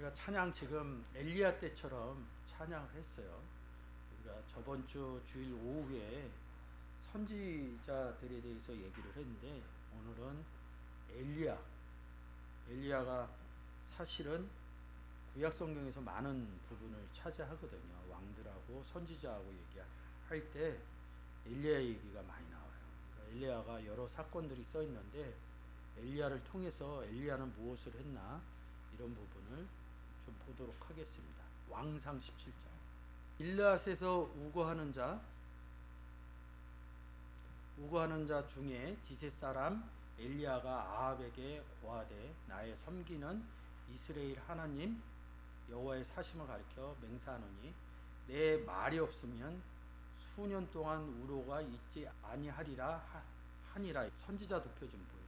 우리가 찬양 지금 엘리야 때처럼 찬양을 했어요. 우리가 저번 주 주일 오후에 선지자들에 대해서 얘기를 했는데 오늘은 엘리야. 엘리야가 사실은 구약 성경에서 많은 부분을 차지하거든요. 왕들하고 선지자하고 얘기할 때 엘리야 얘기가 많이 나와요. 그러니까 엘리야가 여러 사건들이 써 있는데 엘리야를 통해서 엘리야는 무엇을 했나 이런 부분을 좀 보도록 하겠습니다. 왕상 17장. 길앗에서 우거하는 자 중에 디셋 사람 엘리야가 아합에게 고하되 나의 섬기는 이스라엘 하나님 여호와의 사심을 가리켜 맹세하노니 내 말이 없으면 수년 동안 우로가 있지 아니하리라 하니라. 선지자 도표 좀 보여주세요.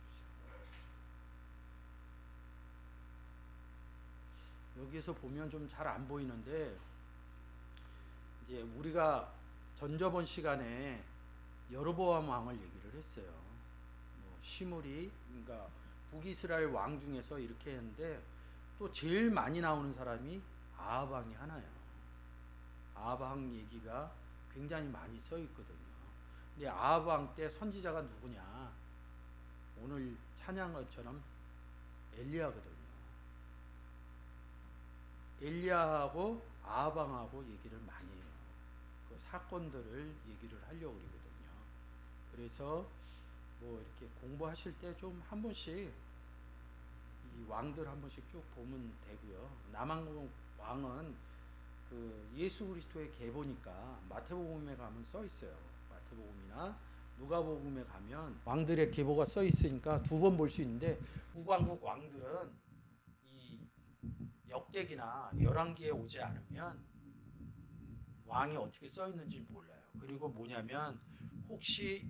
여기에서 보면 좀 잘 안 보이는데 이제 우리가 전저번 시간에 여로보암 왕을 얘기를 했어요. 시므리, 그러니까 북이스라엘 왕 중에서 이렇게 했는데 또 제일 많이 나오는 사람이 아합 왕이 하나예요. 아합 왕 얘기가 굉장히 많이 써 있거든요. 근데 아합 왕 때 선지자가 누구냐? 오늘 찬양 것처럼 엘리야거든요. 엘리야하고 아합 왕하고 얘기를 많이 해요. 그 사건들을 얘기를 하려고 그러거든요. 그래서 뭐 이렇게 공부하실 때 좀 한 번씩 이 왕들 한 번씩 쭉 보면 되고요. 남한 왕은 그 예수 그리스도의 계보니까 마태복음에 가면 써 있어요. 마태복음이나 누가복음에 가면 왕들의 계보가 써 있으니까 두 번 볼 수 있는데 우왕국 왕들은 이 역대기나 열왕기에 오지 않으면 왕이 어떻게 써 있는지 몰라요. 그리고 뭐냐면 혹시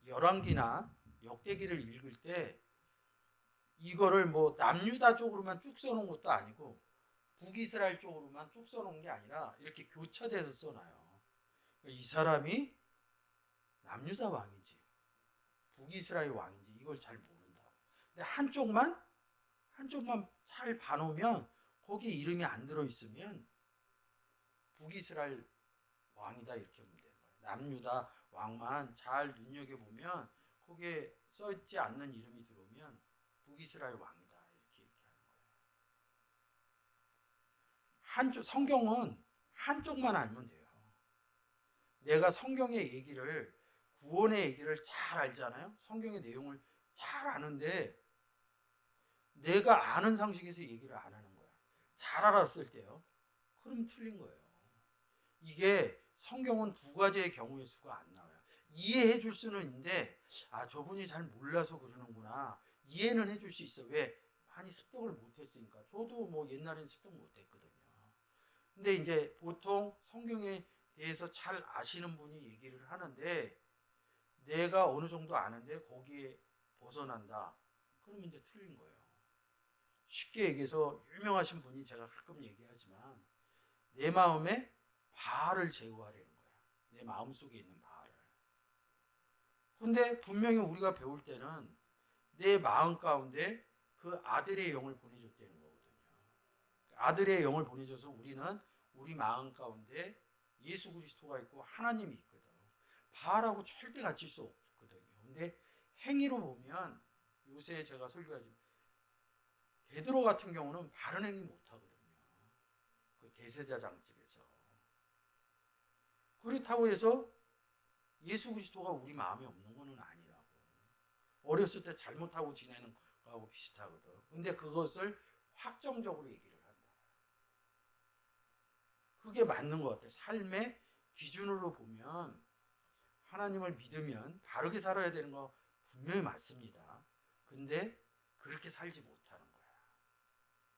열왕기나 역대기를 읽을 때 이거를 뭐 남유다 쪽으로만 쭉 써놓은 것도 아니고 북이스라엘 쪽으로만 쭉 써놓은 게 아니라 이렇게 교차돼서 써놔요. 이 사람이 남유다 왕인지 북이스라엘 왕인지 이걸 잘 모른다. 근데 한쪽만 잘 봐놓으면 거기 이름이 안 들어있으면 북이스라엘 왕이다 이렇게 보면 되는 거예요. 남유다 왕만 잘 눈여겨보면 거기에 써있지 않는 이름이 들어오면 북이스라엘 왕이다 이렇게 얘기하는 거예요. 성경은 한쪽만 알면 돼요. 내가 성경의 얘기를 구원의 얘기를 잘 알잖아요. 성경의 내용을 잘 아는데 내가 아는 상식에서 얘기를 안 하는 거야. 잘 알았을 때요. 그럼 틀린 거예요. 이게 성경은 두 가지의 경우의 수가 안 나와요. 이해해 줄 수는 있는데 저분이 잘 몰라서 그러는구나. 이해는 해줄 수 있어. 왜? 많이 습득을 못했으니까. 저도 뭐 옛날엔 습득 못했거든요. 근데 이제 보통 성경에 대해서 잘 아시는 분이 얘기를 하는데 내가 어느 정도 아는데 거기에 벗어난다. 그러면 이제 틀린 거예요. 쉽게 얘기해서 유명하신 분이 제가 가끔 얘기하지만 내 마음에 바알을 제거하려는 거야. 내 마음속에 있는 바알을. 근데 분명히 우리가 배울 때는 내 마음 가운데 그 아들의 영을 보내줬다는 거거든요. 아들의 영을 보내줘서 우리는 우리 마음 가운데 예수 그리스도가 있고 하나님이 있거든. 바알하고 절대 같을 수 없거든요. 근데 행위로 보면 요새 제가 설교하지만 베드로 같은 경우는 바른 행위 못하거든요. 그 대제사장집에서. 그렇다고 해서 예수 그리스도가 우리 마음에 없는 것은 아니라고. 어렸을 때 잘못하고 지내는 거하고 비슷하거든. 근데 그것을 확정적으로 얘기를 한다. 그게 맞는 것 같아. 삶의 기준으로 보면 하나님을 믿으면 바르게 살아야 되는 거 분명히 맞습니다. 근데 그렇게 살지 못하는 거야.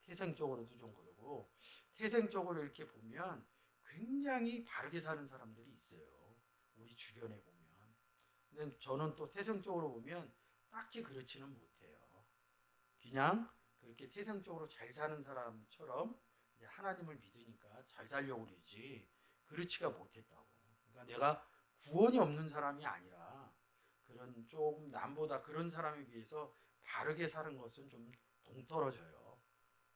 태생적으로도 좀 그러고 태생적으로 이렇게 보면 굉장히 바르게 사는 사람들이 있어요. 우리 주변에 보면. 근데 저는 또 태생적으로 보면 딱히 그렇지는 못해요. 그냥 그렇게 태생적으로 잘 사는 사람처럼 이제 하나님을 믿으니까 잘 살려고 그러지 그렇지가 못했다고. 그러니까 내가 구원이 없는 사람이 아니라 그런 조금 남보다 그런 사람에 비해서 바르게 사는 것은 좀 동떨어져요.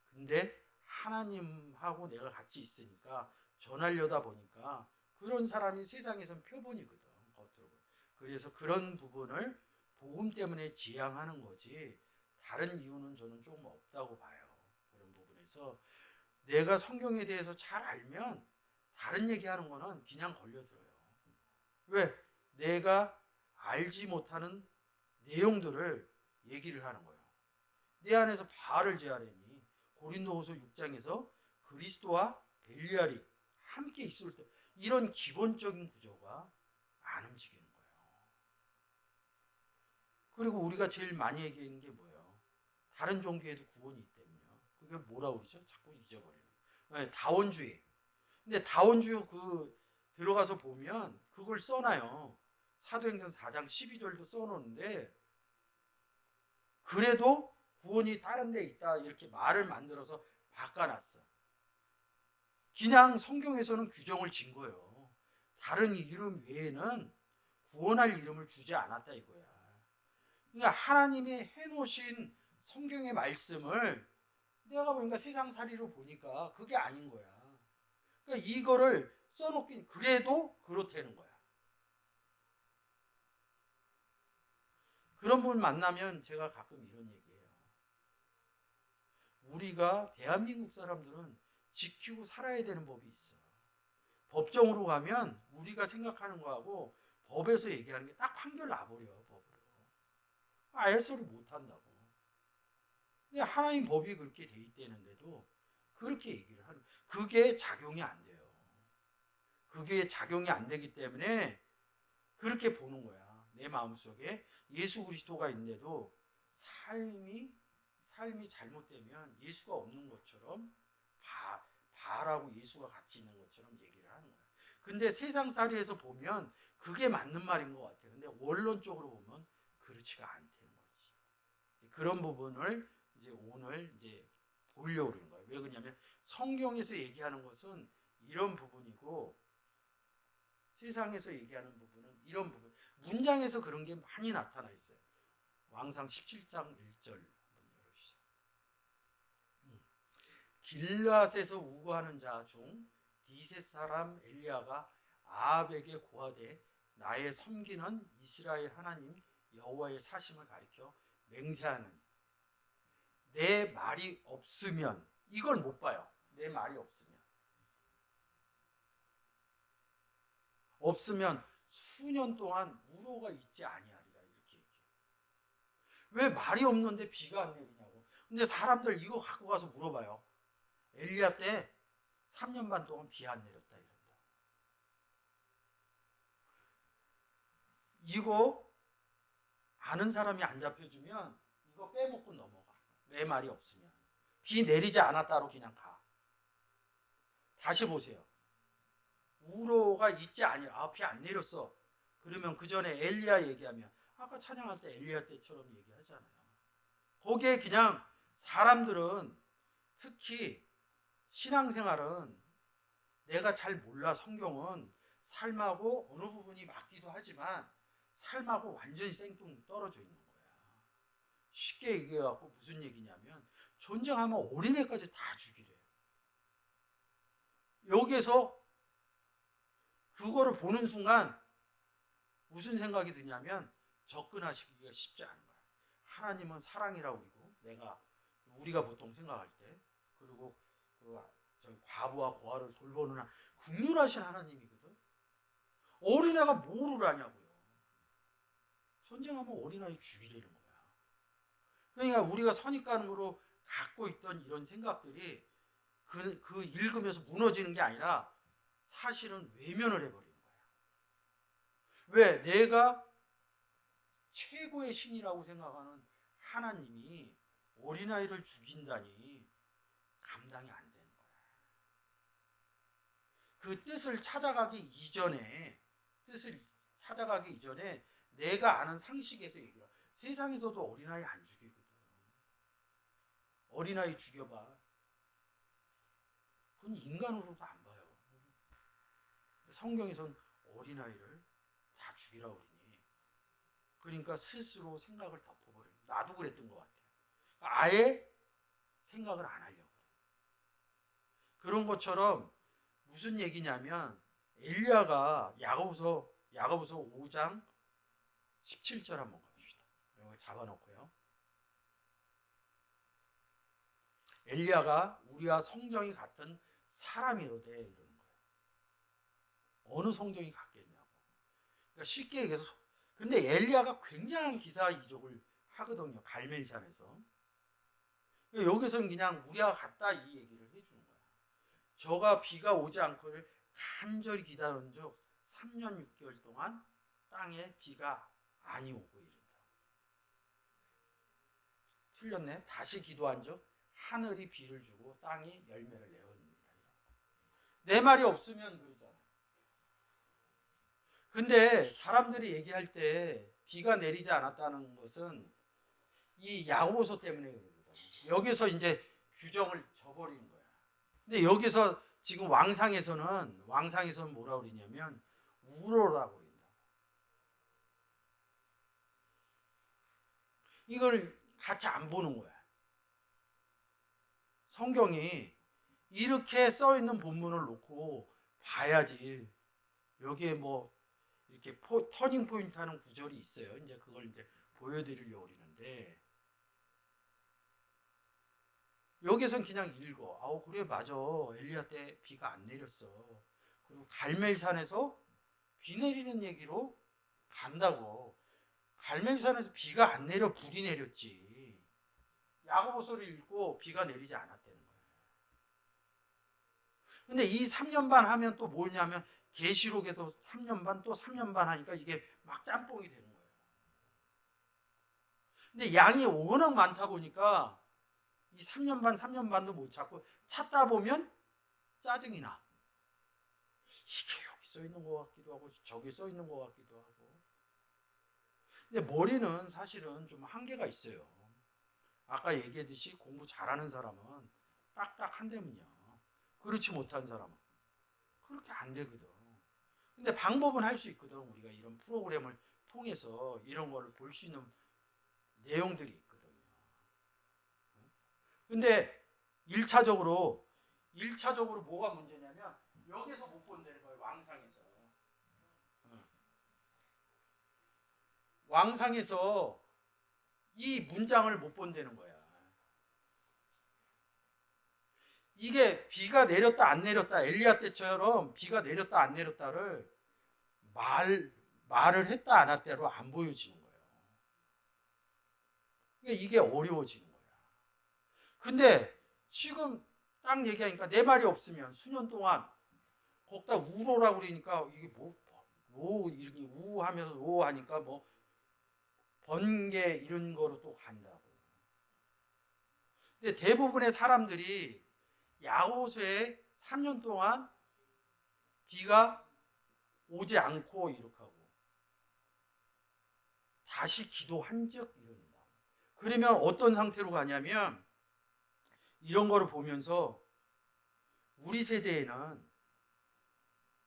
근데 하나님하고 내가 같이 있으니까 전하려다 보니까 그런 사람이 세상에선 표본이거든. 겉으로. 그래서 그런 부분을 복음 때문에 지향하는 거지 다른 이유는 저는 조금 없다고 봐요. 그런 부분에서 내가 성경에 대해서 잘 알면 다른 얘기하는 거는 그냥 걸려들어요. 왜? 내가 알지 못하는 내용들을 얘기를 하는 거예요. 내 안에서 바알을 제하려니 고린도후서 6장에서 그리스도와 벨리알이 함께 있을 때 이런 기본적인 구조가 안 움직이는 거예요. 그리고 우리가 제일 많이 얘기하는 게 뭐예요? 다른 종교에도 구원이 있다면요. 그게 뭐라 그러죠? 자꾸 잊어버리는. 네, 다원주의. 근데 다원주의 들어가서 보면 그걸 써놔요. 사도행전 4장 12절도 써놓는데 그래도 구원이 다른 데 있다 이렇게 말을 만들어서 바꿔놨어. 그냥 성경에서는 규정을 진 거예요. 다른 이름 외에는 구원할 이름을 주지 않았다 이거야. 그러니까 하나님이 해놓으신 성경의 말씀을 내가 보니까 세상살이로 보니까 그게 아닌 거야. 그러니까 이거를 써놓긴 그래도 그렇다는 거야. 그런 분 만나면 제가 가끔 이런 얘기해요. 우리가 대한민국 사람들은 지키고 살아야 되는 법이 있어. 법정으로 가면 우리가 생각하는 거하고 법에서 얘기하는 게 딱 판결 나버려. 법으로. 아예 소리 못한다고. 근데 하나님 법이 그렇게 돼 있다는데도 그렇게 얘기를 하는 그게 작용이 안 돼요. 그게 작용이 안 되기 때문에 그렇게 보는 거야. 내 마음속에 예수 그리스도가 있는데도 삶이 잘못되면 예수가 없는 것처럼 바라고 예수가 같이 있는 것처럼 얘기를 하는 거야. 근데 세상살이에서 보면 그게 맞는 말인 것 같아요. 근데 원론적으로 보면 그렇지가 않다는 거지. 그런 부분을 이제 오늘 이제 보려고 그러는 거예요. 왜 그러냐면 성경에서 얘기하는 것은 이런 부분이고 세상에서 얘기하는 부분은 이런 부분. 문장에서 그런 게 많이 나타나 있어요. 왕상 17장 1절 한번 열어주시죠. 길앗에서 우거하는 자 중 디셉 사람 엘리야가 아합에게 고하되 나의 섬기는 이스라엘 하나님 여호와의 사심을 가리켜 맹세하는 내 말이 없으면 이걸 못 봐요. 내 말이 없으면 수년 동안 우로가 있지 아니하리라 이렇게 얘기해요. 왜 말이 없는데 비가 안 내리냐고. 근데 사람들 이거 갖고 가서 물어봐요. 엘리야 때 3년 반 동안 비 안 내렸다 이런다. 이거 아는 사람이 안 잡혀주면 이거 빼먹고 넘어가. 내 말이 없으면. 비 내리지 않았다로 그냥 가. 다시 보세요. 우로가 있지 아니라 비 안 내렸어. 그러면 그 전에 엘리야 얘기하면 아까 찬양할 때 엘리야 때처럼 얘기하잖아요. 거기에 그냥 사람들은 특히 신앙생활은 내가 잘 몰라 성경은 삶하고 어느 부분이 맞기도 하지만 삶하고 완전히 생뚱 떨어져 있는 거야. 쉽게 얘기해갖고 무슨 얘기냐면 전쟁하면 어린애까지 다 죽이래요. 여기에서 그거를 보는 순간 무슨 생각이 드냐면 접근하시기가 쉽지 않은 거야. 하나님은 사랑이라고 그러고 우리가 보통 생각할 때 그리고 과부와 고아를 돌보는 긍휼하신 하나님이거든. 어린애가 뭐를 하냐고요. 전쟁하면 어린아이 죽이려는 거야. 그러니까 우리가 선입관으로 갖고 있던 이런 생각들이 그 읽으면서 무너지는 게 아니라 사실은 외면을 해버리는 거야. 왜? 내가 최고의 신이라고 생각하는 하나님이 어린아이를 죽인다니 감당이 안 되는 거야. 그 뜻을 찾아가기 이전에 내가 아는 상식에서 얘기해. 세상에서도 어린아이 안 죽이거든. 어린아이 죽여봐. 그건 인간으로도 안 봐요. 성경에선 어린아이를 다 죽이라 그러니. 그러니까 스스로 생각을 덮어버려요. 나도 그랬던 것 같아요. 아예 생각을 안 하려고. 그런 것처럼 무슨 얘기냐면 엘리야가 야고보서 5장 17절 한번 봅시다. 이거 잡아놓고요. 엘리야가 우리와 성정이 같은 사람이로되 이러는 거예요. 어느 성정이 같겠냐고. 그러니까 쉽게 얘기해서 근데 엘리야가 굉장한 기사이족을 하거든요. 갈멜산에서. 여기서는 그냥 우리와 같다 이 얘기를 해주는 거야. 저가 비가 오지 않고를 간절히 기다린 적 3년 6개월 동안 땅에 비가 아니 오고 이른다. 틀렸네. 다시 기도한 적 하늘이 비를 주고 땅이 열매를 내었느니라. 내 말이 없으면 그러잖아. 근데 사람들이 얘기할 때 비가 내리지 않았다는 것은 이 야고보서 때문에 그러거든. 여기서 이제 규정을 저버리는 거야. 근데 여기서 지금 왕상에서는 뭐라 그러냐면 우로라고 그런다. 이걸 같이 안 보는 거야. 성경이 이렇게 써 있는 본문을 놓고 봐야지. 여기에 뭐 이렇게 터닝 포인트 하는 구절이 있어요. 이제 그걸 이제 보여드리려고 그러는데 여기선 그냥 읽어. 아우 그래 맞아. 엘리야 때 비가 안 내렸어. 그리고 갈멜산에서 비 내리는 얘기로 간다고. 갈멜산에서 비가 안 내려 불이 내렸지. 야고보서를 읽고 비가 내리지 않았다는 거예요. 근데 이 3년 반 하면 또 뭐냐면 계시록에도 3년 반 또 3년 반 하니까 이게 막 짬뽕이 되는 거예요. 근데 양이 워낙 많다 보니까 이 3년 반도 못 찾고 찾다 보면 짜증이 나. 이게 여기 써 있는 것 같기도 하고 저기 써 있는 것 같기도 하고. 근데 머리는 사실은 좀 한계가 있어요. 아까 얘기했듯이 공부 잘하는 사람은 딱딱 한대면요. 그렇지 못한 사람은 그렇게 안 되거든. 근데 방법은 할 수 있거든. 우리가 이런 프로그램을 통해서 이런 걸 볼 수 있는 내용들이 있거든요. 근데 1차적으로 뭐가 문제냐면 여기서 못 본다는 거예요. 왕상에서 이 문장을 못 본다는 거야. 이게 비가 내렸다 안 내렸다 엘리야 때처럼 비가 내렸다 안 내렸다를 말을 했다 안 했다로 안 보여지는 거예요. 이게 어려워지는 거야. 근데 지금 딱 얘기하니까 내 말이 없으면 수년 동안 거기다 우로라고 그러니까 이게 뭐 이렇게 우하면서 오 하니까 뭐 번개 이런 거로 또 간다고. 근데 대부분의 사람들이 야고보서에 3년 동안 비가 오지 않고 이렇게 하고 다시 기도한 적 이런다. 그러면 어떤 상태로 가냐면 이런 거를 보면서 우리 세대에는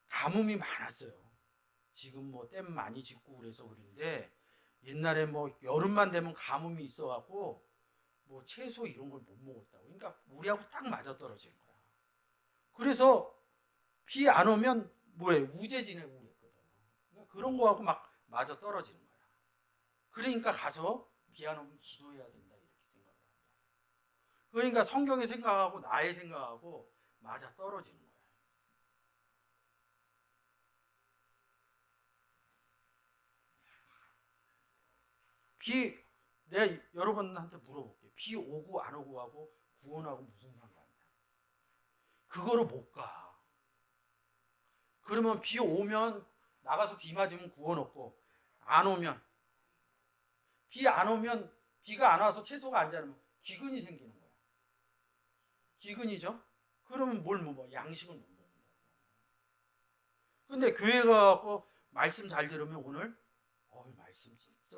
가뭄이 많았어요. 지금 뭐 댐 많이 짓고 그래서 그런데 옛날에 뭐 여름만 되면 가뭄이 있어갖고 뭐 채소 이런 걸 못 먹었다고. 그러니까 우리하고 딱 맞아 떨어지는 거야. 그래서 비 안 오면 뭐해 우제 지내고 그랬거든. 그러니까 그런 거하고 막 맞아 떨어지는 거야. 그러니까 가서 비 안 오면 기도해야 된다 이렇게 생각을 한다. 그러니까 성경의 생각하고 나의 생각하고 맞아 떨어지는 거야. 내가 여러분한테 물어볼게. 비 오고 안 오고 하고 구원하고 무슨 상관이야? 그거를 못 가. 그러면 비 오면 나가서 비 맞으면 구원 없고 안 오면 비가 안 와서 채소가 안 자라면 기근이 생기는 거야. 기근이죠? 그러면 뭘 먹어? 양식을 못 먹는다. 근데 교회 가고 말씀 잘 들으면 오늘 말씀 진짜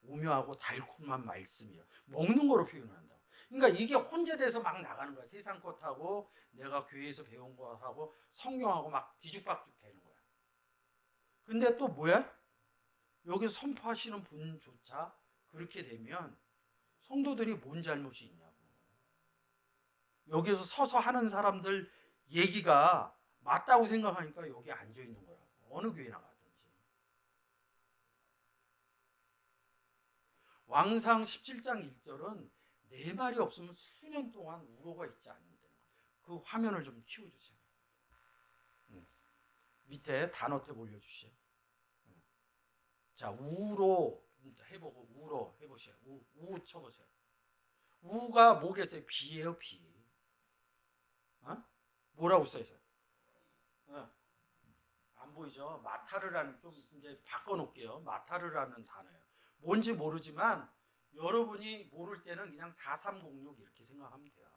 오묘하고 달콤한 말씀이야. 먹는 거로 표현을 한다고. 그러니까 이게 혼재돼서 막 나가는 거야. 세상 것하고 내가 교회에서 배운 거하고 성경하고 막 뒤죽박죽 되는 거야. 근데 또 뭐야? 여기서 선포하시는 분조차 그렇게 되면 성도들이 뭔 잘못이 있냐고. 여기서 서서 하는 사람들 얘기가 맞다고 생각하니까 여기 앉아 있는 거라고. 어느 교회 나가든지. 왕상 17장 1절은 내 말이 없으면 수년 동안 우로가 있지 않는다는 거예요. 그 화면을 좀 키워주세요. 밑에 단어탭 올려주시죠. 자, 우로 해보고 우로 해보세요. 우 쳐보세요. 우가 뭐겠어요? 비예요, 비. 어? 뭐라고 써있어요? 안 보이죠? 마타르라는, 좀 이제 바꿔놓을게요. 마타르라는 단어예요. 뭔지 모르지만 여러분이 모를 때는 그냥 4306 이렇게 생각하면 돼요.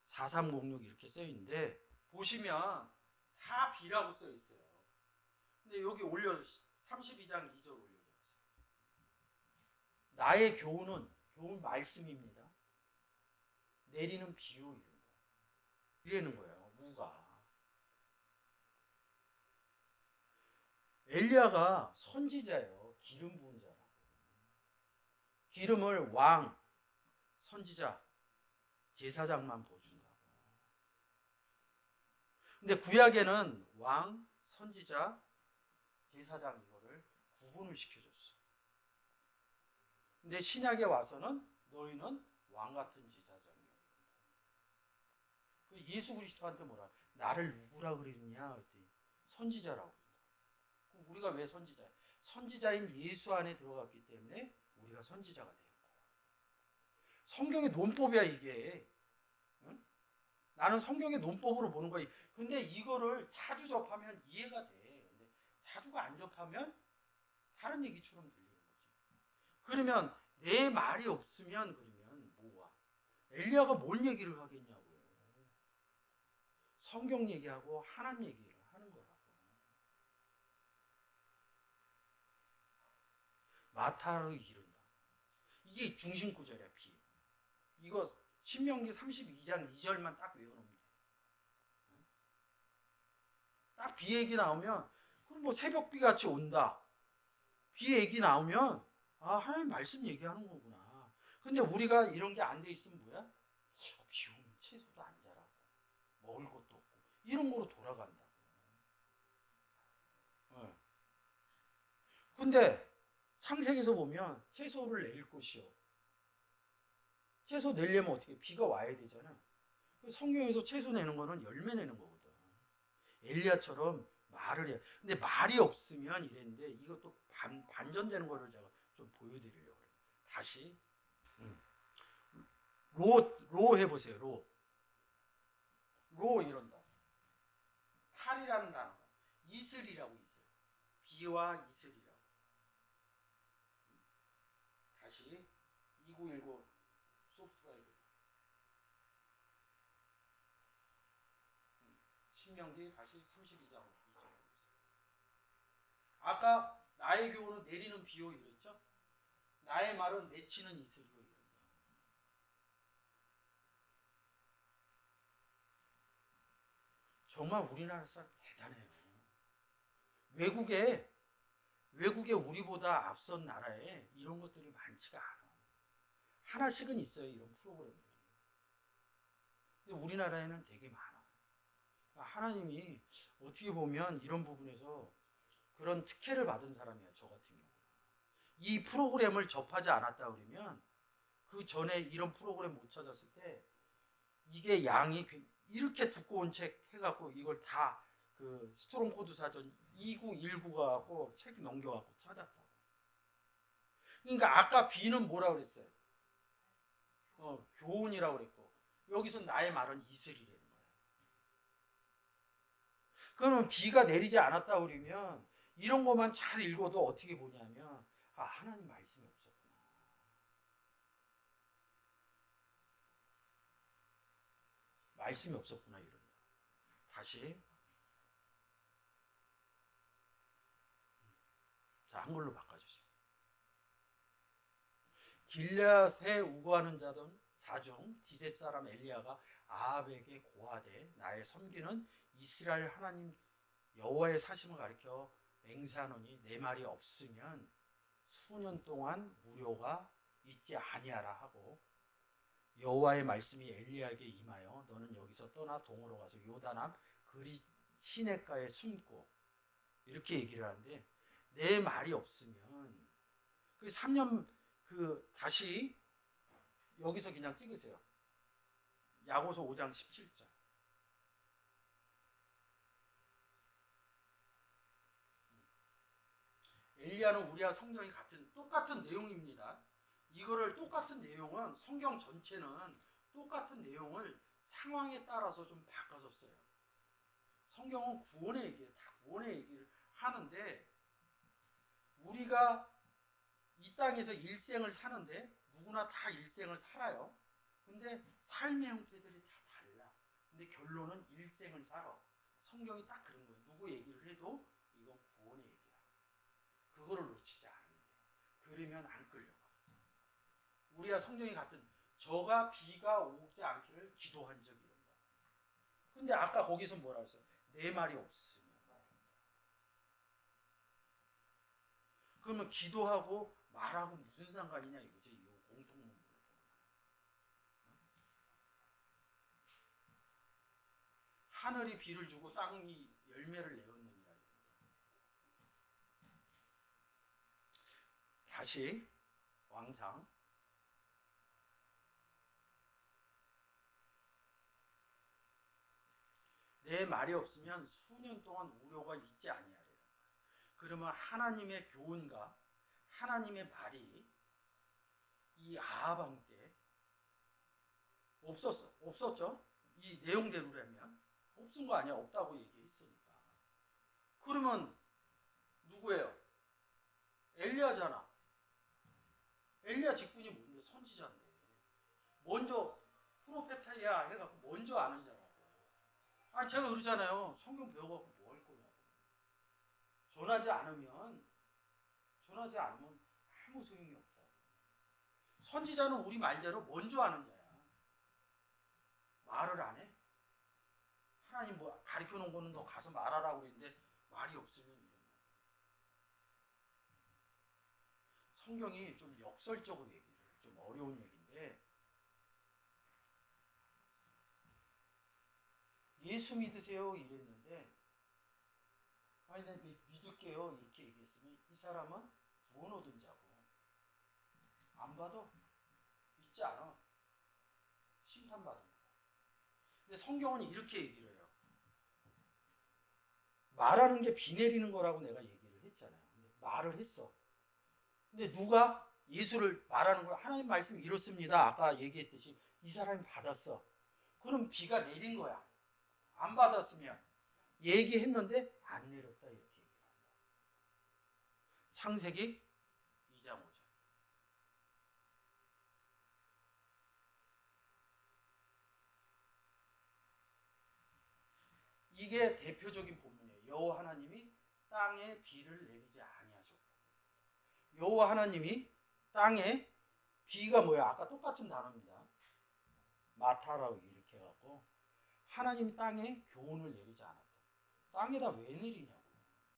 4306 이렇게 써있는데 보시면 다 B라고 써있어요. 근데 여기 올려 32장 2절 올려주세요. 나의 교훈은 교훈 말씀입니다. 내리는 비요 이러는 거예요. 우가. 엘리야가 선지자예요. 기름 부은 자라고. 기름을 왕, 선지자, 제사장만 부어준다고. 근데 구약에는 왕, 선지자, 제사장 이거를 구분을 시켜줬어. 근데 신약에 와서는 너희는 왕 같은 제사장이야. 예수 그리스도한테 뭐라? 나를 누구라 그랬냐? 그랬더니 선지자라고. 우리가 왜 선지자야? 선지자인 예수 안에 들어갔기 때문에 우리가 선지자가 되는 거야. 성경의 논법이야 이게. 응? 나는 성경의 논법으로 보는 거야. 근데 이거를 자주 접하면 이해가 돼. 근데 자주가 안 접하면 다른 얘기처럼 들리는 거지. 그러면 내 말이 없으면 그러면 뭐야? 엘리야가 뭔 얘기를 하겠냐고요. 성경 얘기하고 하나님 얘기를 하는 거라고. 마타를 이룬다. 이게 중심 구절이야. 비. 이거 신명기 32장 2절만 딱 외워놓으면 돼. 딱 비 얘기 나오면 그럼 뭐 새벽비 같이 온다. 비 얘기 나오면 아 하나님 말씀 얘기하는 거구나. 근데 우리가 이런 게 안 돼 있으면 뭐야? 비 오면 채소도 안 자라고 먹을 것도 없고 이런 거로 돌아간다. 근데 창세기에서 보면 채소를 낼 것이요. 채소 내려면 어떻게? 비가 와야 되잖아. 성경에서 채소 내는 거는 열매 내는 거거든. 엘리야처럼 말을 해. 근데 말이 없으면 이랬는데 이것도 반전되는 거를 제가 좀 보여드리려고 그래요. 다시 로 해보세요. 로 이런다. 탈이라는 단어가 이슬이라고 있어요. 비와 이슬이라고. 다시 2919 소프트가 이거. 신명기 다시 32장 2절. 아까 나의 교훈은 내리는 비요 이랬죠? 나의 말은 내치는 이슬이요 이런다. 정말 우리나라 사람 대단해요. 외국에 우리보다 앞선 나라에 이런 것들이 많지가 않아. 하나씩은 있어요, 이런 프로그램들이. 근데 우리나라에는 되게 많아. 하나님이 어떻게 보면 이런 부분에서 그런 특혜를 받은 사람이야, 저 같은 경우. 이 프로그램을 접하지 않았다 그러면 그 전에 이런 프로그램 못 찾았을 때 이게 양이 이렇게 두꺼운 책 해갖고 이걸 다 그 스트롱 코드 사전 2919가 갖고 책 넘겨갖고 찾았다고. 그러니까 아까 B는 뭐라 그랬어요? 교훈이라고 그랬고 여기서 나의 말은 이슬이라는 거야. 그러면 비가 내리지 않았다 그러면 이런 것만 잘 읽어도 어떻게 보냐면 아 하나님 말씀이 없었구나. 말씀이 없었구나 이런다. 다시 자 한글로 바꿔주세요. 길앗에 우거하는 자중 디셉 사람 엘리야가 아합에게 고하되 나의 섬기는 이스라엘 하나님 여호와의 사심을 가리켜 맹세하노니 내 말이 없으면 수년 동안 무료가 있지 아니하라 하고 여호와의 말씀이 엘리야에게 임하여 너는 여기서 떠나 동으로 가서 요단암 그리 시냇가에 숨고 이렇게 얘기를 하는데 내 말이 없으면 그 3년 그 다시 여기서 그냥 찍으세요. 야고서 5장 17절. 엘리야는 우리와 성경이 똑같은 내용입니다. 이거를 똑같은 내용은 성경 전체는 똑같은 내용을 상황에 따라서 좀 바꿔서 써요. 성경은 구원의 얘기예요. 다 구원의 얘기를 하는데 우리가 이 땅에서 일생을 사는데 누구나 다 일생을 살아요. 근데 삶의 형태들이 다 달라. 근데 결론은 일생을 살아. 성경이 딱 그런 거예요. 누구 얘기를 해도 이건 구원의 얘기야. 그거를 놓치지 않으면 돼요. 그러면 안 끌려가. 우리가 성경이 같은 저가 비가 오지 않기를 기도한 적이 있다. 근데 아까 거기서 뭐라 했어? 내 말이 없으면. 그러면 기도하고 말하고 무슨 상관이냐 이거지. 이 공통문구를 보면. 하늘이 비를 주고 땅이 열매를 내었느니라. 다시 왕상. 내 말이 없으면 수년 동안 우려가 있지 아니하리라. 그러면 하나님의 교훈과 하나님의 말이 이 아합 왕 때 없었죠? 이 내용대로라면 없은 거 아니야? 없다고 얘기했으니까. 그러면 누구예요? 엘리야잖아. 엘리야 직분이 뭔데? 선지자인데. 먼저 프로페타야 해갖고 먼저 아는 자라고. 아니 제가 그러잖아요. 성경 배워갖고 뭐 할 거냐고. 전하지 않으면 아무 소용이 없다고. 선지자는 우리 말대로 먼저 아는 자야. 말을 안 해. 하나님 뭐 가르쳐 놓은 거는 너 가서 말하라고 그랬는데 말이 없으면 이런 말. 성경이 좀 역설적으로 얘기를 좀 어려운 얘기인데 예수 믿으세요 이랬는데 아니 나 믿을게요 이렇게 얘기했으면 이 사람은 구원 얻은 자고 안 받아 믿지 않아 심판받은 거야. 근데 성경은 이렇게 얘기를 해요. 말하는 게 비 내리는 거라고 내가 얘기를 했잖아요. 근데 말을 했어. 근데 누가 예수를 말하는 거야. 하나님 말씀이 이렇습니다. 아까 얘기했듯이 이 사람이 받았어. 그럼 비가 내린 거야. 안 받았으면 얘기했는데 안 내렸다 이렇게 얘기를 한다. 창세기 2장 5절. 이게 대표적인 본문이에요. 여호와 하나님이 땅에 비를 내리지 아니하셨고. 여호와 하나님이 땅에 비가 뭐야? 아까 똑같은 단어입니다. 마타라고 이렇게 해갖고 하나님 땅에 교훈을 내리지 않았다. 땅에다 왜 내리냐?